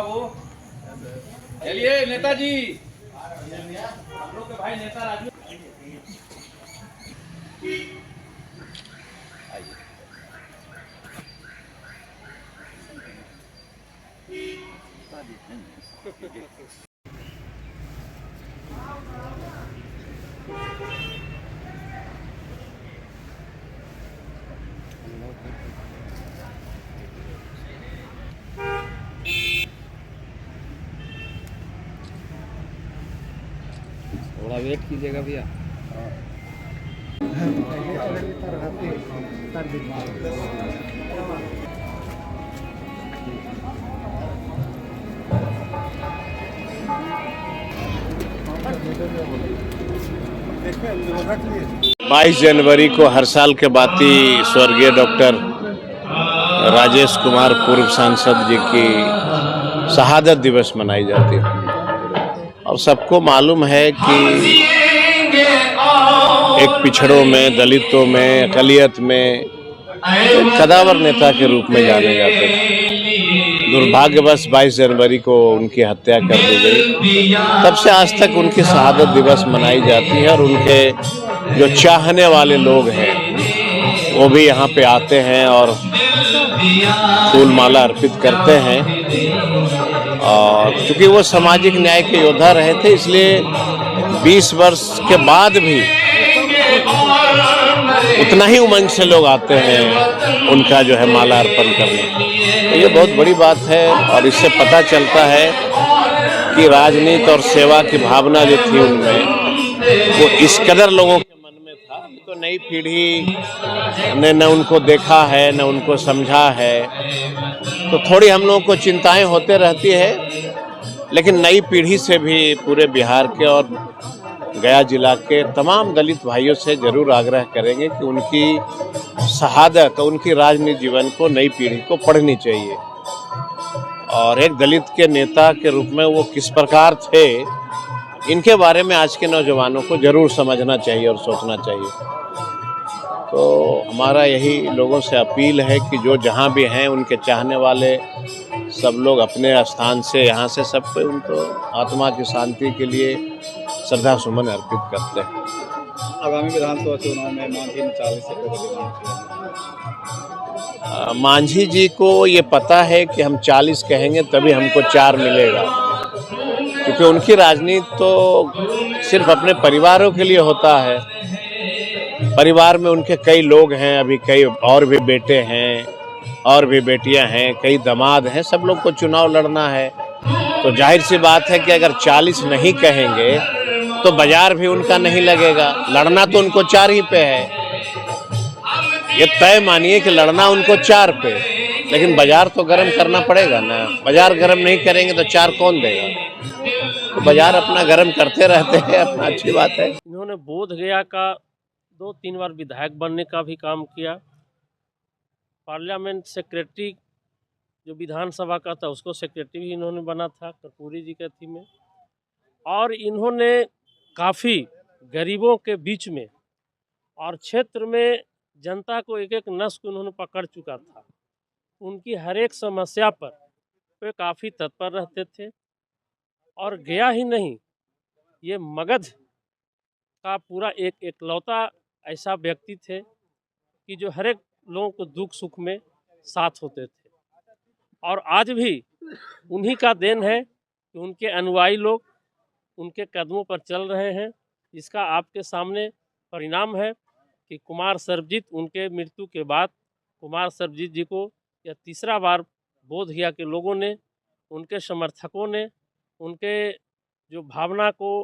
वो चलिए नेताजी, हम लोग के भाई नेता राजू थोड़ा वेट कीजिएगा भैया। बाईस जनवरी को हर साल के भांति स्वर्गीय डॉक्टर राजेश कुमार पूर्व सांसद जी की शहादत दिवस मनाई जाती है। और सबको मालूम है कि एक पिछड़ों में, दलितों में, अकलियत में एक कदावर नेता के रूप में जाने जाते थे। दुर्भाग्यवश 22 जनवरी को उनकी हत्या कर दी गई। तब से आज तक उनकी शहादत दिवस मनाई जाती है और उनके जो चाहने वाले लोग हैं वो भी यहाँ पे आते हैं और फूल माला अर्पित करते हैं। और चूंकि वो सामाजिक न्याय के योद्धा रहे थे, इसलिए 20 वर्ष के बाद भी उतना ही उमंग से लोग आते हैं उनका जो है माला अर्पण करने। तो ये बहुत बड़ी बात है और इससे पता चलता है कि राजनीति और सेवा की भावना जो थी उनमें, वो इस कदर लोगों के मन में था। तो नई पीढ़ी ने न उनको देखा है, न उनको समझा है, तो थोड़ी हम लोगों को चिंताएं होते रहती है। लेकिन नई पीढ़ी से भी पूरे बिहार के और गया जिला के तमाम दलित भाइयों से जरूर आग्रह करेंगे कि उनकी शहादत, उनकी राजनीतिक जीवन को नई पीढ़ी को पढ़नी चाहिए और एक दलित के नेता के रूप में वो किस प्रकार थे, इनके बारे में आज के नौजवानों को जरूर समझना चाहिए और सोचना चाहिए। तो हमारा यही लोगों से अपील है कि जो जहाँ भी हैं, उनके चाहने वाले सब लोग अपने स्थान से, यहाँ से सब कोई उनको आत्मा की शांति के लिए श्रद्धा सुमन अर्पित करते हैं। आगामी विधानसभा चुनाव में मांझी ने 40 मांझी जी को ये पता है कि हम 40 कहेंगे तभी हमको 4 मिलेगा, क्योंकि उनकी राजनीति तो सिर्फ अपने परिवारों के लिए होता है। परिवार में उनके कई लोग हैं, अभी कई और भी बेटे हैं और भी बेटियां हैं, कई दामाद हैं, सब लोग को चुनाव लड़ना है। तो जाहिर सी बात है कि अगर 40 नहीं कहेंगे तो बाजार भी उनका नहीं लगेगा। लड़ना तो उनको 4 ही पे है, ये तय मानिए कि लड़ना उनको 4 पे, लेकिन बाजार तो गर्म करना पड़ेगा ना। बाजार गर्म नहीं करेंगे तो 4 कौन देगा? तो बाजार अपना गर्म करते रहते हैं, अपना अच्छी बात है। इन्होंने बोध गया का 2-3 बार विधायक बनने का भी काम किया। पार्लियामेंट सेक्रेटरी जो विधानसभा का था उसको सेक्रेटरी भी इन्होंने बना था कर्पूरी जी के थी में। और इन्होंने काफ़ी गरीबों के बीच में और क्षेत्र में जनता को एक एक नस को उन्होंने पकड़ चुका था। उनकी हर एक समस्या पर वे काफ़ी तत्पर रहते थे। और गया ही नहीं, ये मगध का पूरा एक एकलौता ऐसा व्यक्ति थे कि जो हर एक लोगों को दुख सुख में साथ होते थे। और आज भी उन्हीं का देन है कि उनके अनुयायी लोग उनके कदमों पर चल रहे हैं। इसका आपके सामने परिणाम है कि कुमार सर्वजित, उनके मृत्यु के बाद कुमार सर्वजित जी को यह तीसरा बार बोध गया के लोगों ने, उनके समर्थकों ने, उनके जो भावना को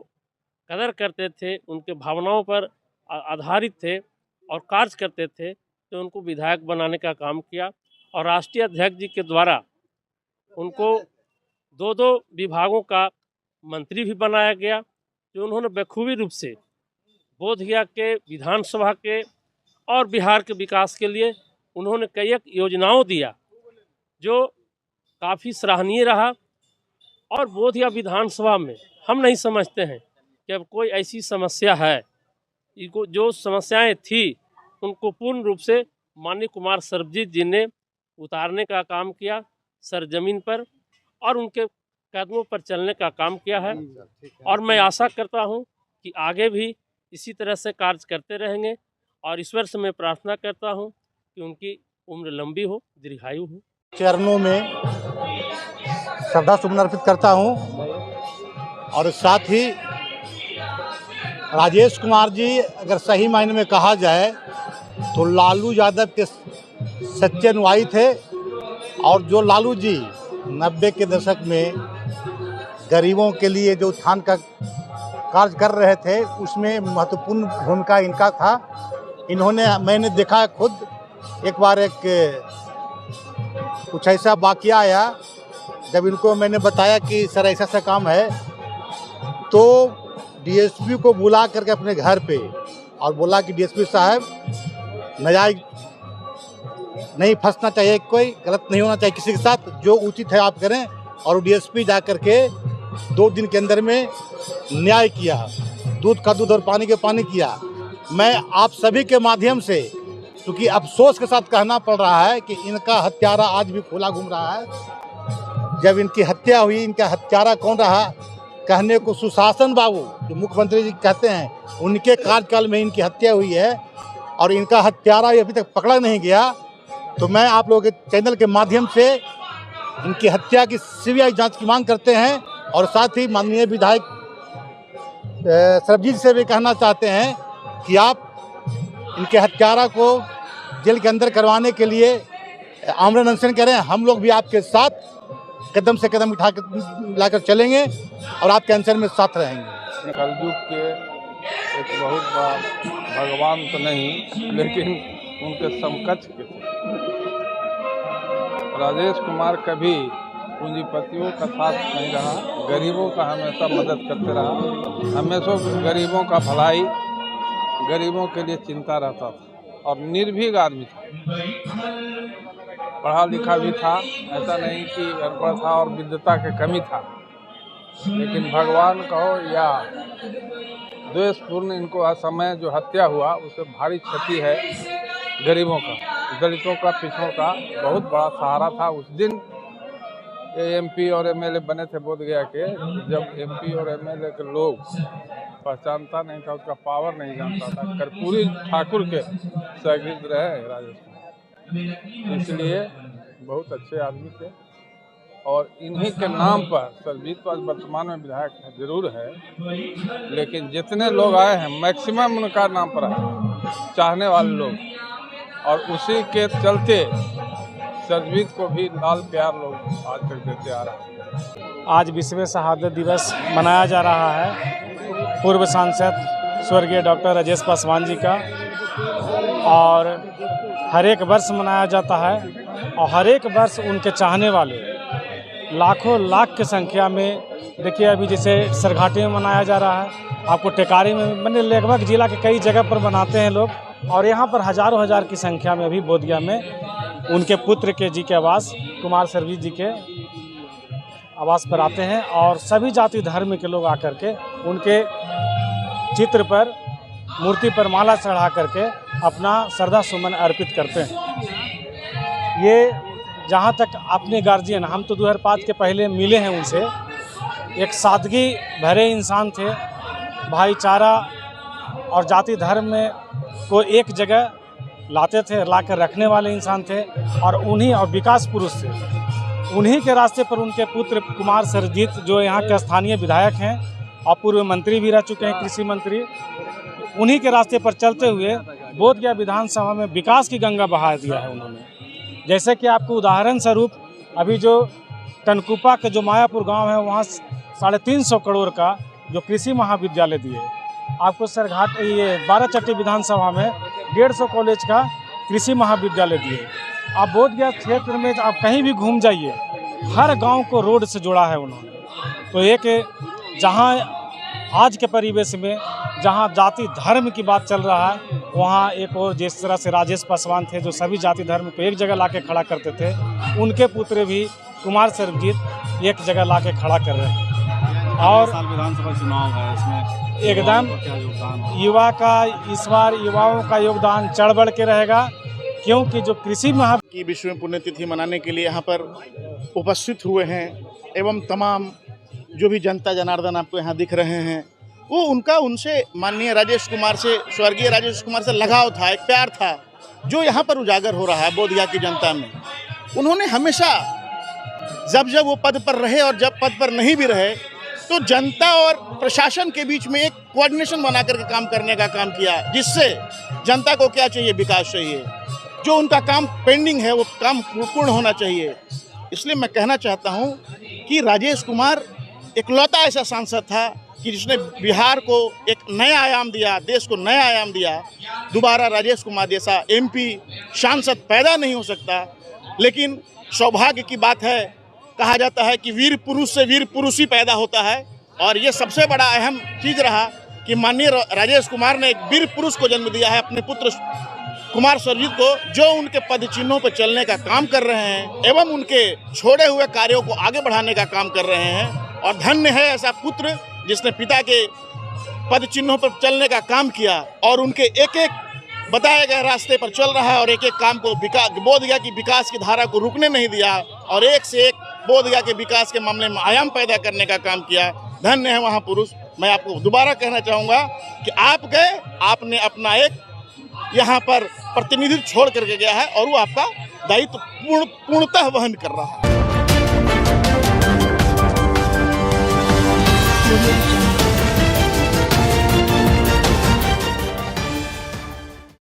कदर करते थे, उनके भावनाओं पर आधारित थे और कार्य करते थे, तो उनको विधायक बनाने का काम किया। और राष्ट्रीय अध्यक्ष जी के द्वारा उनको 2-2 विभागों का मंत्री भी बनाया गया, जो उन्होंने बखूबी रूप से बोध गया के विधानसभा के और बिहार के विकास के लिए उन्होंने कई एक योजनाओं दिया जो काफ़ी सराहनीय रहा। और बोध गया विधानसभा में हम नहीं समझते हैं कि अब कोई ऐसी समस्या है, इनको जो समस्याएं थी उनको पूर्ण रूप से माननीय कुमार सर्वजित जी ने उतारने का काम किया सरजमीन पर। और उनके कदमों पर चलने का काम किया है। और मैं आशा करता हूं कि आगे भी इसी तरह से कार्य करते रहेंगे और ईश्वर से मैं प्रार्थना करता हूं कि उनकी उम्र लंबी हो, दीर्घायु हो। चरणों में श्रद्धा सुमन अर्पित करता हूं और साथ ही राजेश कुमार जी अगर सही मायने में कहा जाए तो लालू यादव के सच्चे अनुयायी थे और जो लालू जी 90 के दशक में गरीबों के लिए जो उत्थान का कार्य कर रहे थे उसमें महत्वपूर्ण भूमिका इनका था। मैंने देखा खुद एक बार कुछ ऐसा वाकया आया जब इनको मैंने बताया कि सर ऐसा सा काम है तो डीएसपी को बुला करके अपने घर पे और बोला कि डीएसपी साहब नाजायज नहीं फंसना चाहिए, कोई गलत नहीं होना चाहिए किसी के साथ, जो उचित है आप करें। और डीएसपी जा करके 2 दिन के अंदर में न्याय किया, दूध का दूध और पानी के पानी किया। मैं आप सभी के माध्यम से, क्योंकि अफसोस के साथ कहना पड़ रहा है कि इनका हत्यारा आज भी खुला घूम रहा है। जब इनकी हत्या हुई, इनका हत्यारा कौन रहा, कहने को सुशासन बाबू जो मुख्यमंत्री जी कहते हैं, उनके कार्यकाल में इनकी हत्या हुई है और इनका हत्यारा अभी तक पकड़ा नहीं गया। तो मैं आप लोगों के चैनल के माध्यम से इनकी हत्या की सीबीआई जांच की मांग करते हैं और साथ ही माननीय विधायक सरबजीत से भी कहना चाहते हैं कि आप इनके हत्यारा को जेल के अंदर करवाने के लिए आमरण अनशन करें। हम लोग भी आपके साथ कदम से कदम उठा कर लाकर चलेंगे और आपके अनशन में साथ रहेंगे। कलयुग के एक बहुत बड़ा भगवान तो नहीं लेकिन उनके समकक्ष के थे। राजेश कुमार कभी पूंजीपतियों का साथ नहीं रहा, गरीबों का हमेशा मदद करते रहा, हमेशा गरीबों का भलाई, गरीबों के लिए चिंता रहता था और निर्भीक आदमी था। पढ़ा लिखा भी था, ऐसा नहीं कि अनपढ़ था और विद्वता की कमी था, लेकिन भगवान कहो या द्वेषपूर्ण इनको असमय जो हत्या हुआ उससे भारी क्षति है। गरीबों का, दलितों का, पिछड़ों का बहुत बड़ा सहारा था। उस दिन एमपी और एमएलए बने थे बोधगया के, जब एमपी और एमएलए के लोग पहचानता नहीं था, उसका पावर नहीं जानता था। कर्पूरी ठाकुर के शागिर्द रहे राजेश कुमार, इसलिए बहुत अच्छे आदमी थे। और इन्हीं के नाम पर सरबजीत तो आज वर्तमान में विधायक जरूर है, लेकिन जितने लोग आए हैं मैक्सिमम उनका नाम पर आए, चाहने वाले लोग, और उसी के चलते सरबजीत को भी लाल प्यार लोग आज तक देते आ रहे हैं। आज विश्व शहादत दिवस मनाया जा रहा है पूर्व सांसद स्वर्गीय डॉक्टर राजेश पासवान जी का, और हर एक वर्ष मनाया जाता है और हर एक वर्ष उनके चाहने वाले लाखों लाख की संख्या में, देखिए अभी जैसे सरघाटी में मनाया जा रहा है, आपको टेकारी में, मैंने लगभग जिला के कई जगह पर बनाते हैं लोग, और यहाँ पर हजारों हजार की संख्या में अभी बोधगया में उनके पुत्र के जी के आवास कुमार सरबजीत जी के आवास पर आते हैं और सभी जाति धर्म के लोग आकर के उनके चित्र पर, मूर्ति पर माला चढ़ा करके अपना श्रद्धा सुमन अर्पित करते हैं। ये जहाँ तक अपने गार्जियन, हम तो 2005 के पहले मिले हैं उनसे, एक सादगी भरे इंसान थे, भाईचारा और जाति धर्म में को एक जगह लाते थे, लाकर रखने वाले इंसान थे, और उन्हीं और विकास पुरुष थे। उन्हीं के रास्ते पर उनके पुत्र कुमार सरबजीत जो यहाँ के स्थानीय विधायक हैं और पूर्व मंत्री भी रह चुके हैं, कृषि मंत्री, उन्हीं के रास्ते पर चलते हुए बोधगया विधानसभा में विकास की गंगा बहा दिया है उन्होंने। जैसे कि आपको उदाहरण स्वरूप अभी जो टनकुपा के जो मायापुर गांव है, वहाँ 350 करोड़ का जो कृषि महाविद्यालय दिए। आपको सरघाट ये 12 विधानसभा में 150 कॉलेज का कृषि महाविद्यालय दिए। आप बोधगया क्षेत्र में आप कहीं भी घूम जाइए, हर गांव को रोड से जोड़ा है उन्होंने। तो एक जहां आज के परिवेश में जहां जाति धर्म की बात चल रहा है, वहां एक और जिस तरह से राजेश पासवान थे जो सभी जाति धर्म को एक जगह लाके खड़ा करते थे, उनके पुत्र भी कुमार सरबजीत एक जगह लाके खड़ा कर रहे हैं। और विधानसभा चुनाव है, इसमें एकदम युवा का, इस बार युवाओं का योगदान चढ़ बढ़ के रहेगा, क्योंकि जो कृषि महा की विश्व में पुण्यतिथि मनाने के लिए यहाँ पर उपस्थित हुए हैं एवं तमाम जो भी जनता जनार्दन आपको यहाँ दिख रहे हैं, वो उनका उनसे माननीय राजेश कुमार से, स्वर्गीय राजेश कुमार से लगाव था, एक प्यार था, जो यहाँ पर उजागर हो रहा है बोधगया की जनता में। उन्होंने हमेशा जब जब वो पद पर रहे और जब पद पर नहीं भी रहे तो जनता और प्रशासन के बीच में एक कोऑर्डिनेशन बना करके काम करने का काम किया, जिससे जनता को क्या चाहिए, विकास चाहिए। जो उनका काम पेंडिंग है वो काम पूर्ण होना चाहिए। इसलिए मैं कहना चाहता हूँ कि राजेश कुमार इकलौता ऐसा सांसद था कि जिसने बिहार को एक नया आयाम दिया, देश को नया आयाम दिया। दोबारा राजेश कुमार जैसा एमपी सांसद पैदा नहीं हो सकता, लेकिन सौभाग्य की बात है, कहा जाता है कि वीर पुरुष से वीर पुरुष ही पैदा होता है, और ये सबसे बड़ा अहम चीज़ रहा कि माननीय राजेश कुमार ने एक वीर पुरुष को जन्म दिया है, अपने पुत्र कुमार सर्वजीत को, जो उनके पद चिन्हों पर चलने का काम कर रहे हैं एवं उनके छोड़े हुए कार्यों को आगे बढ़ाने का काम कर रहे हैं। और धन्य है ऐसा पुत्र जिसने पिता के पद चिन्हों पर चलने का काम किया और उनके एक एक बताए गए रास्ते पर चल रहा है और एक एक काम को बोधगया की विकास की धारा को रुकने नहीं दिया और एक से एक बोधगया के विकास के मामले में आयाम पैदा करने का काम किया। धन्य है वहाँ पुरुष। मैं आपको दोबारा कहना चाहूँगा कि आप गए, आपने अपना एक यहाँ पर प्रतिनिधित्व छोड़ करके गया है और वो आपका दायित्व पूर्णतः वहन कर रहा है।